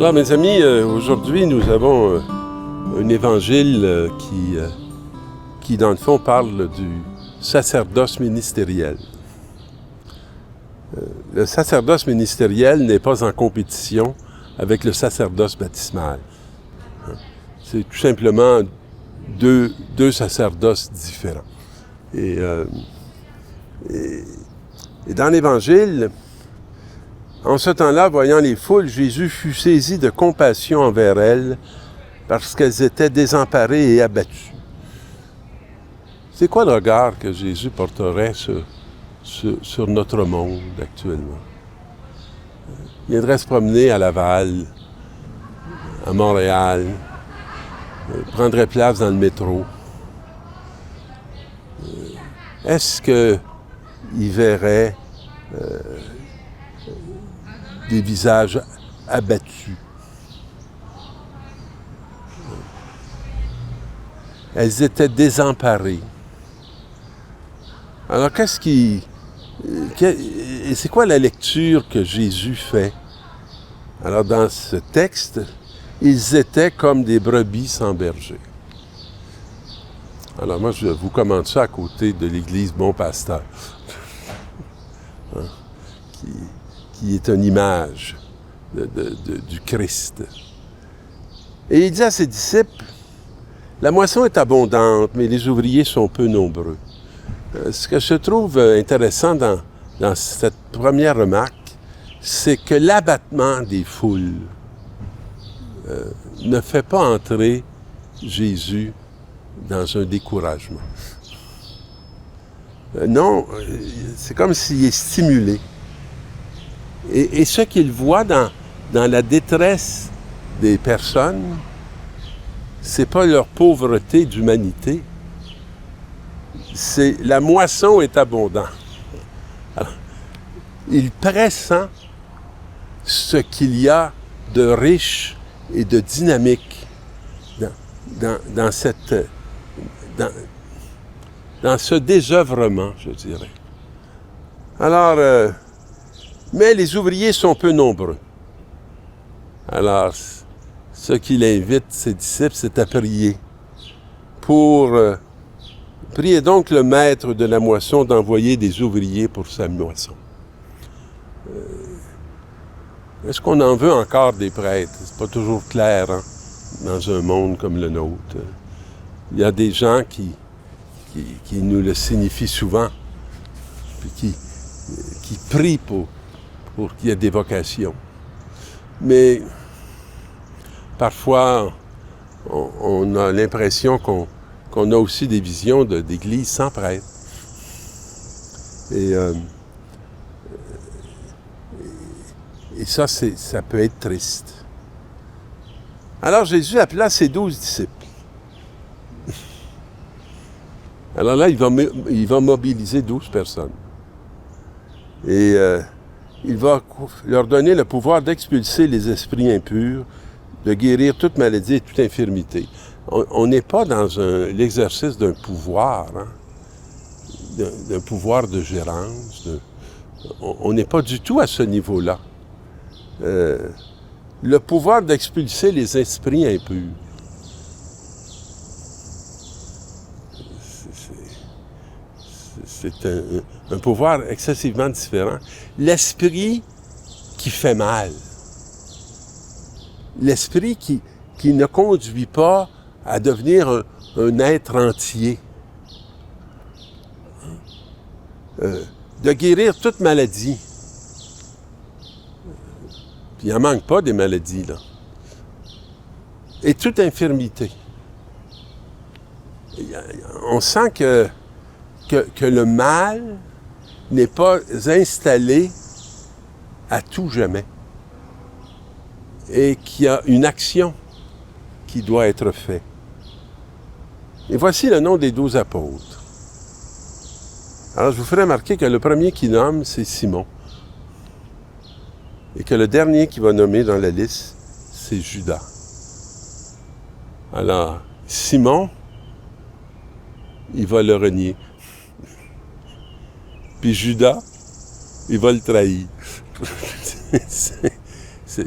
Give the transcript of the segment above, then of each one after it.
Alors, mes amis, aujourd'hui, nous avons un évangile qui, dans le fond, parle du sacerdoce ministériel. Le sacerdoce ministériel n'est pas en compétition avec le sacerdoce baptismal. C'est tout simplement deux sacerdoces différents. Et dans l'Évangile, en ce temps-là, voyant les foules, Jésus fut saisi de compassion envers elles parce qu'elles étaient désemparées et abattues. C'est quoi le regard que Jésus porterait sur notre monde actuellement? Il viendrait se promener à Laval, à Montréal, prendrait place dans le métro. Est-ce qu'il verrait des visages abattus? Elles étaient désemparées. Alors, c'est quoi la lecture que Jésus fait? Alors, dans ce texte, ils étaient comme des brebis sans berger. Alors, moi, je vous commente ça à côté de l'église Bon Pasteur, qui est une image du Christ. Et il dit à ses disciples, « La moisson est abondante, mais les ouvriers sont peu nombreux. » Ce que je trouve intéressant dans cette première remarque, c'est que l'abattement des foules ne fait pas entrer Jésus dans un découragement. Non, c'est comme s'il est stimulé. Et ce qu'il voit dans la détresse des personnes, c'est pas leur pauvreté d'humanité, c'est la moisson est abondante. Alors, il pressent ce qu'il y a de riche et de dynamique dans ce désœuvrement, je dirais. Alors, mais les ouvriers sont peu nombreux. Alors, ce qu'il invite ses disciples, c'est à prier. Priez donc le maître de la moisson d'envoyer des ouvriers pour sa moisson. Est-ce qu'on en veut encore des prêtres? C'est pas toujours clair, hein, dans un monde comme le nôtre. Il y a des gens qui nous le signifient souvent, puis qui prient pour qu'il y ait des vocations. Mais parfois, on a l'impression qu'on a aussi des visions d'église sans prêtre. Et ça, ça peut être triste. Alors Jésus appela ses 12 disciples. Alors là, il va mobiliser 12 personnes. Et il va leur donner le pouvoir d'expulser les esprits impurs, de guérir toute maladie et toute infirmité. On n'est pas dans l'exercice d'un pouvoir, hein, d'un pouvoir de gérance. On n'est pas du tout à ce niveau-là. Le pouvoir d'expulser les esprits impurs. C'est un pouvoir excessivement différent. L'esprit qui fait mal. L'esprit qui ne conduit pas à devenir un être entier. De guérir toute maladie. Puis il n'en manque pas des maladies, là. Et toute infirmité. On sent que le mal n'est pas installé à tout jamais. Et qu'il y a une action qui doit être faite. Et voici le nom des 12 apôtres. Alors, je vous ferai remarquer que le premier qui nomme, c'est Simon. Et que le dernier qui va nommer dans la liste, c'est Judas. Alors, Simon, il va le renier. Puis Judas, il va le trahir.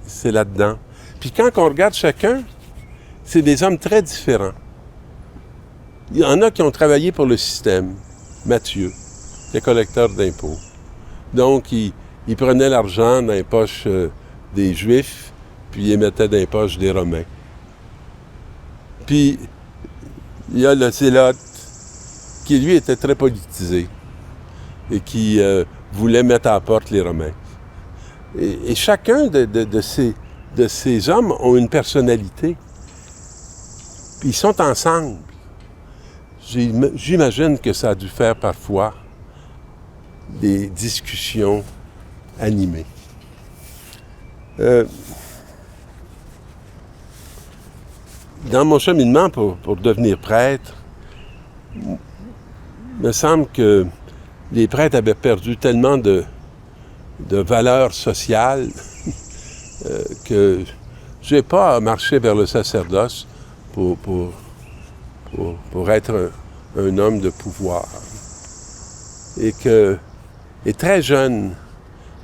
C'est là-dedans. Puis quand on regarde chacun, c'est des hommes très différents. Il y en a qui ont travaillé pour le système. Matthieu, des collecteurs d'impôts. Donc, il prenait l'argent dans les poches des Juifs, puis il les mettait dans les poches des Romains. Puis, il y a le Zélote, qui lui était très politisé et qui voulait mettre à la porte les Romains. Et chacun de ces hommes ont une personnalité. Puis ils sont ensemble. J'imagine que ça a dû faire parfois des discussions animées. Dans mon cheminement pour devenir prêtre, il me semble que les prêtres avaient perdu tellement de valeurs sociales que je n'ai pas marché vers le sacerdoce pour être un homme de pouvoir. Et très jeune,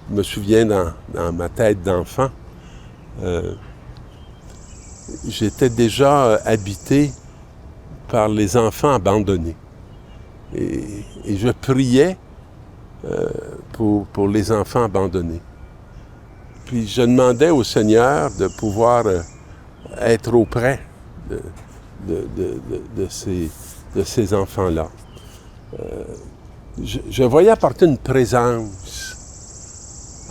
je me souviens dans ma tête d'enfant, j'étais déjà habité par les enfants abandonnés. Et je priais pour les enfants abandonnés. Puis je demandais au Seigneur de pouvoir être auprès de ces enfants-là. Je voyais apporter une présence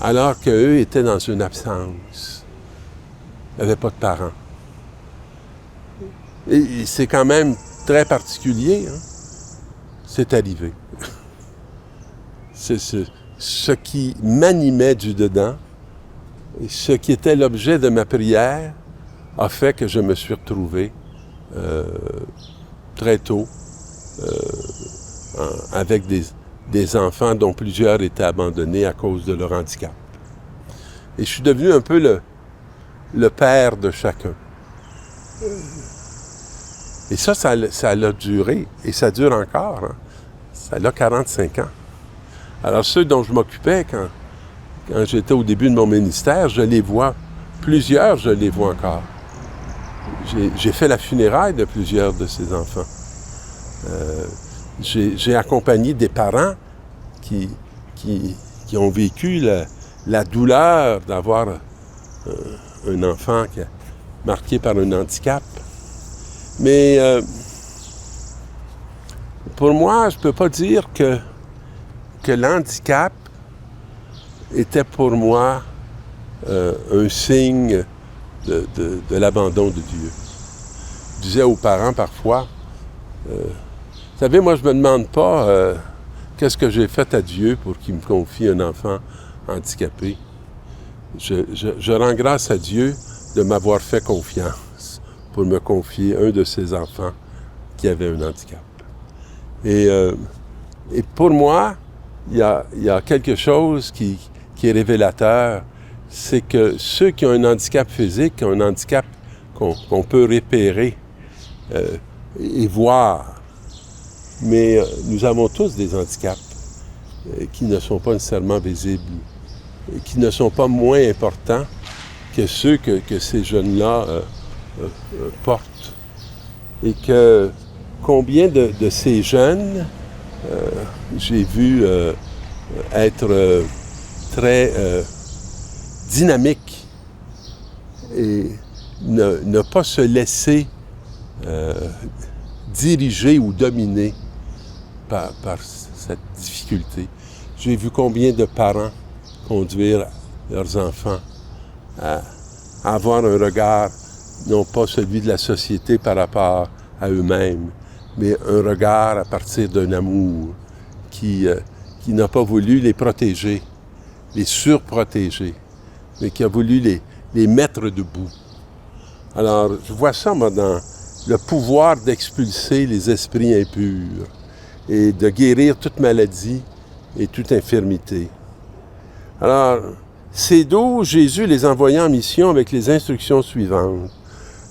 alors qu'eux étaient dans une absence. Ils n'avaient pas de parents. Et c'est quand même très particulier, hein? C'est arrivé. C'est ce qui m'animait du dedans et ce qui était l'objet de ma prière a fait que je me suis retrouvé très tôt avec des enfants dont plusieurs étaient abandonnés à cause de leur handicap. Et je suis devenu un peu le père de chacun. Et ça a duré, et ça dure encore. Hein. Ça a 45 ans. Alors ceux dont je m'occupais quand j'étais au début de mon ministère, je les vois. Plusieurs, je les vois encore. J'ai fait la funéraille de plusieurs de ces enfants. J'ai accompagné des parents qui ont vécu la douleur d'avoir un enfant qui est marqué par un handicap. Mais pour moi, je ne peux pas dire que l'handicap était pour moi un signe de l'abandon de Dieu. Je disais aux parents parfois, vous savez, moi je ne me demande pas qu'est-ce que j'ai fait à Dieu pour qu'il me confie un enfant handicapé. Je rends grâce à Dieu de m'avoir fait confiance pour me confier un de ses enfants qui avait un handicap. Et pour moi, il y a quelque chose qui est révélateur, c'est que ceux qui ont un handicap physique, un handicap qu'on peut repérer et voir, mais nous avons tous des handicaps qui ne sont pas nécessairement visibles, et qui ne sont pas moins importants que ceux que ces jeunes-là portent. Et que combien de ces jeunes j'ai vu être très dynamiques et ne pas se laisser diriger ou dominer par cette difficulté. J'ai vu combien de parents conduire leurs enfants à avoir un regard, non pas celui de la société par rapport à eux-mêmes, mais un regard à partir d'un amour qui n'a pas voulu les protéger, les surprotéger, mais qui a voulu les mettre debout. Alors, je vois ça, moi, dans le pouvoir d'expulser les esprits impurs et de guérir toute maladie et toute infirmité. Alors, ces 12, Jésus les envoya en mission avec les instructions suivantes.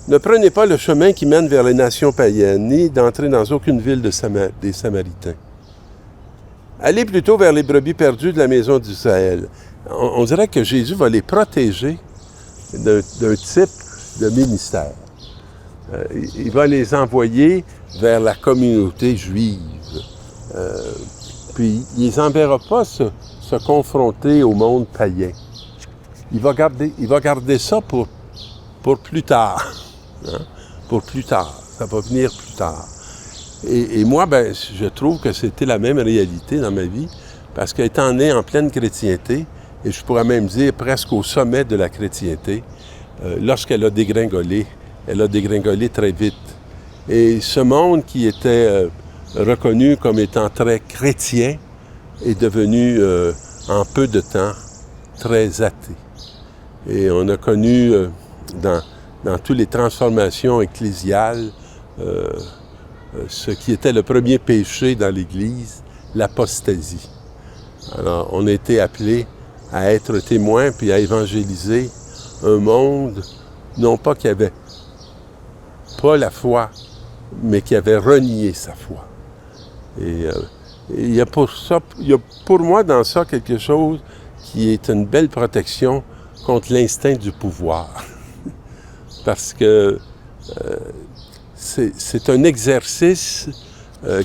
Ne prenez pas le chemin qui mène vers les nations païennes, ni d'entrer dans aucune ville des Samaritains. Allez plutôt vers les brebis perdues de la maison d'Israël. On dirait que Jésus va les protéger d'un type de ministère. Il va les envoyer vers la communauté juive. Puis il ne les enverra pas se confronter au monde païen. Il va garder ça pour plus tard. Hein? Pour plus tard. Ça va venir plus tard. Et moi, je trouve que c'était la même réalité dans ma vie, parce qu'étant né en pleine chrétienté, et je pourrais même dire presque au sommet de la chrétienté, lorsqu'elle a dégringolé, elle a dégringolé très vite. Et ce monde qui était reconnu comme étant très chrétien est devenu, en peu de temps, très athée. Et on a connu dans toutes les transformations ecclésiales ce qui était le premier péché dans l'Église, l'apostasie. Alors, on a été appelés à être témoins puis à évangéliser un monde, non pas qui avait pas la foi, mais qui avait renié sa foi. Et il y a pour moi dans ça quelque chose qui est une belle protection contre l'instinct du pouvoir. Parce que c'est un exercice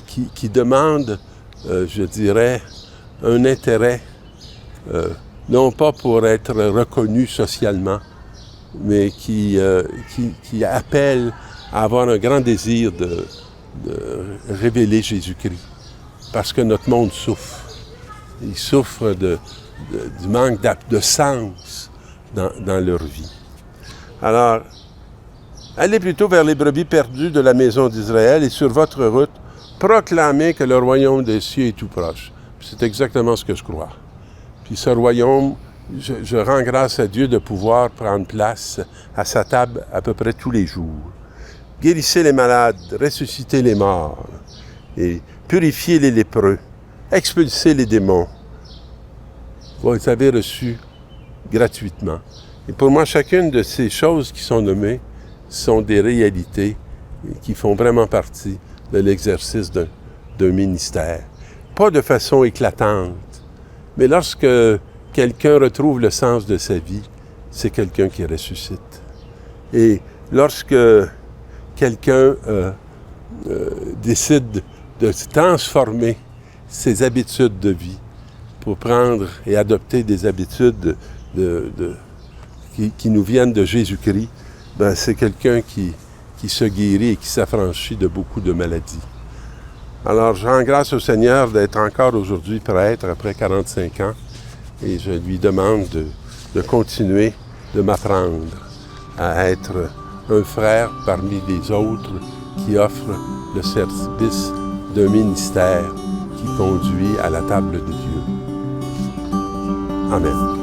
qui demande, je dirais, un intérêt, non pas pour être reconnu socialement, mais qui appelle à avoir un grand désir de révéler Jésus-Christ. Parce que notre monde souffre. Il souffre du manque de sens dans leur vie. Alors, allez plutôt vers les brebis perdues de la maison d'Israël et sur votre route, proclamez que le royaume des cieux est tout proche. C'est exactement ce que je crois. Puis ce royaume, je rends grâce à Dieu de pouvoir prendre place à sa table à peu près tous les jours. Guérissez les malades, ressuscitez les morts, et purifiez les lépreux, expulsez les démons. Vous avez reçu gratuitement. Et pour moi, chacune de ces choses qui sont nommées sont des réalités qui font vraiment partie de l'exercice d'un ministère. Pas de façon éclatante, mais lorsque quelqu'un retrouve le sens de sa vie, c'est quelqu'un qui ressuscite. Et lorsque quelqu'un décide de transformer ses habitudes de vie pour prendre et adopter des habitudes qui nous viennent de Jésus-Christ, c'est quelqu'un qui se guérit et qui s'affranchit de beaucoup de maladies. Alors, je rends grâce au Seigneur d'être encore aujourd'hui prêtre après 45 ans et je lui demande de continuer de m'apprendre à être un frère parmi les autres qui offrent le service d'un ministère qui conduit à la table de Dieu. Amen.